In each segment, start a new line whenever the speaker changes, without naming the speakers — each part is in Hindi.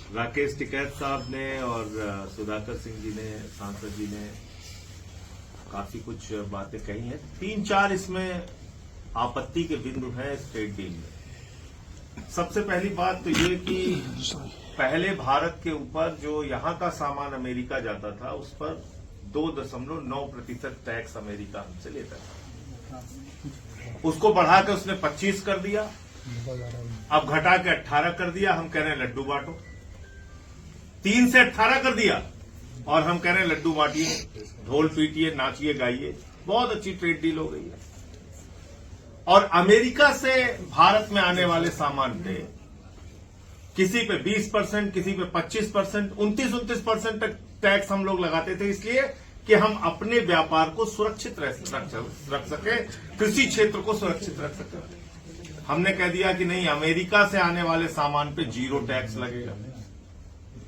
राकेश टिकैत साहब ने और सुधाकर सिंह जी ने, सांसद जी ने काफी कुछ बातें कही हैं। 3-4 इसमें आपत्ति के बिंदु हैं इस ट्रेड डील में। सबसे पहली बात तो ये कि पहले भारत के ऊपर जो यहां का सामान अमेरिका जाता था उस पर 2.9% टैक्स अमेरिका हमसे लेता था। उसको बढ़ा के उसने 25 कर दिया, अब घटा के 18 कर दिया। हम कह रहे हैं लड्डू बांटो। 3 से 18 कर दिया और हम कह रहे हैं लड्डू बांटिए, ढोल पीटिए, नाचिए, गाइए। बहुत अच्छी ट्रेड डील हो गई है। और अमेरिका से भारत में आने वाले सामान पे किसी पे 20%, किसी पे 25%, 29% तक टैक्स हम लोग लगाते थे, इसलिए कि हम अपने व्यापार को सुरक्षित रख सके, कृषि क्षेत्र को सुरक्षित रख सके। हमने कह दिया कि नहीं, अमेरिका से आने वाले सामान पे 0 टैक्स लगेगा।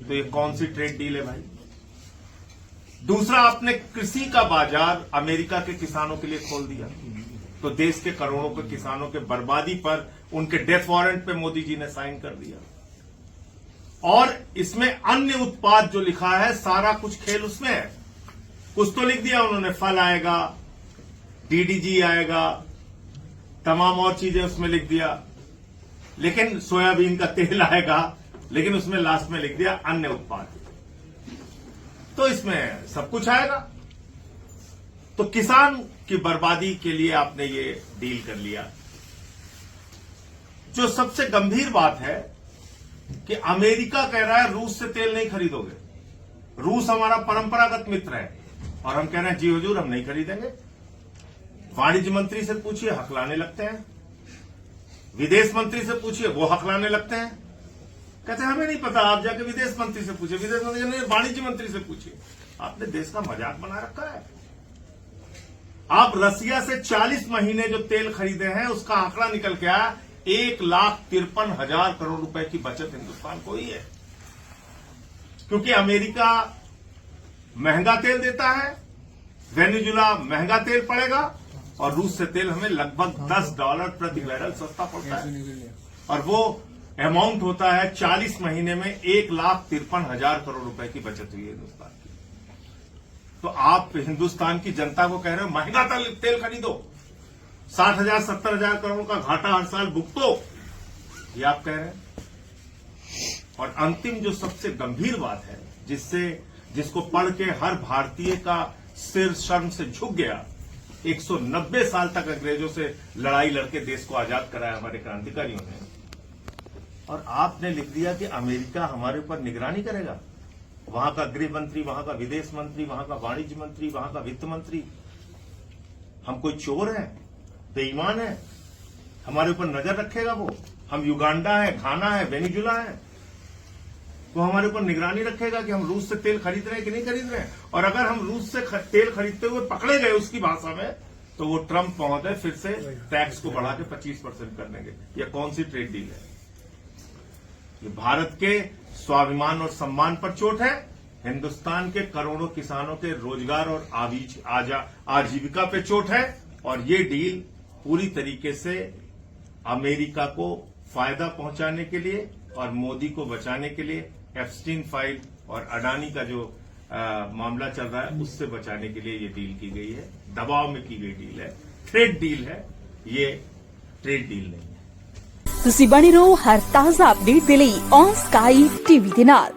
तो ये कौन सी ट्रेड डील है भाई? दूसरा, आपने कृषि का बाजार अमेरिका के किसानों के लिए खोल दिया, तो देश के करोड़ों के किसानों के बर्बादी पर उनके डेथ वारंट पे मोदी जी ने साइन कर दिया। और इसमें अन्य उत्पाद जो लिखा है, सारा कुछ खेल उसमें है। कुछ तो लिख दिया उन्होंने, फल आएगा, डीडीजी आएगा, तमाम और चीजें उसमें लिख दिया, लेकिन सोयाबीन का तेल आएगा, लेकिन उसमें लास्ट में लिख दिया अन्य उत्पाद। तो इसमें सब कुछ आएगा। तो किसान की बर्बादी के लिए आपने ये डील कर लिया। जो सबसे गंभीर बात है कि अमेरिका कह रहा है रूस से तेल नहीं खरीदोगे। रूस हमारा परंपरागत मित्र है और हम कह रहे हैं जी हुजूर, हम नहीं खरीदेंगे। वाणिज्य मंत्री से पूछिए, हकलाने लगते हैं। विदेश मंत्री से पूछिए, वो हकलाने लगते हैं। कहते हैं हमें नहीं पता, आप जाके विदेश मंत्री से पूछिए। विदेश मंत्री ने वाणिज्य मंत्री से पूछिए। आपने देश का मजाक बना रखा है। आप रसिया से 40 महीने जो तेल खरीदे हैं उसका आंकड़ा निकल के आया, 1,53,000 करोड़ रुपए की बचत हिंदुस्तान को ही है। क्योंकि अमेरिका महंगा तेल देता है, वेनेजुला महंगा तेल पड़ेगा, और रूस से तेल हमें लगभग $10 प्रति बैरल सस्ता पड़ता है। और वो अमाउंट होता है 40 महीने में 1,53,000 करोड़ रुपए की बचत हुई है हिंदुस्तान की। तो आप हिंदुस्तान की जनता को कह रहे हो महंगा तेल खरीदो, 60,000 70,000 करोड़ का घाटा हर साल भुगतो, ये आप कह रहे हैं। और अंतिम जो सबसे गंभीर बात है, जिसको पढ़ के हर भारतीय का सिर शर्म से झुक गया, 190 साल तक अंग्रेजों से लड़ाई लड़के देश को आजाद कराया हमारे क्रांतिकारियों ने, और आपने लिख दिया कि अमेरिका हमारे ऊपर निगरानी करेगा। वहां का गृह मंत्री, वहां का विदेश मंत्री, वहां का वाणिज्य मंत्री, वहां का वित्त मंत्री, हम कोई चोर हैं, बेईमान है, हमारे ऊपर नजर रखेगा वो? हम युगांडा है, घाना है, वेनेजुला है, तो हमारे ऊपर निगरानी रखेगा कि हम रूस से तेल खरीद रहे हैं कि नहीं खरीद रहे हैं? और अगर हम रूस से तेल खरीदते हुए पकड़े गए उसकी भाषा में, तो वो ट्रंप महोदय फिर से टैक्स को बढ़ा के 25% कर देंगे। यह कौन सी ट्रेड डील है? ये भारत के स्वाभिमान और सम्मान पर चोट है, हिंदुस्तान के करोड़ों किसानों के रोजगार और आजीविका पे चोट है। और ये डील पूरी तरीके से अमेरिका को फायदा पहुंचाने के लिए और मोदी को बचाने के लिए, एप्स्टीन फाइल और अडानी का जो मामला चल रहा है उससे बचाने के लिए ये डील की गई है। दबाव में की गई डील है, ट्रेड डील है, ये ट्रेड डील नहीं है।
ਤੁਸੀਂ ਬਣੇ ਰਹੋ ਹਰ ਤਾਜ਼ਾ ਅਪਡੇਟ ਦੇ ਲਈ ਔਨ ਸਕਾਈ ਟੀਵੀ ਦੇ ਨਾਲ।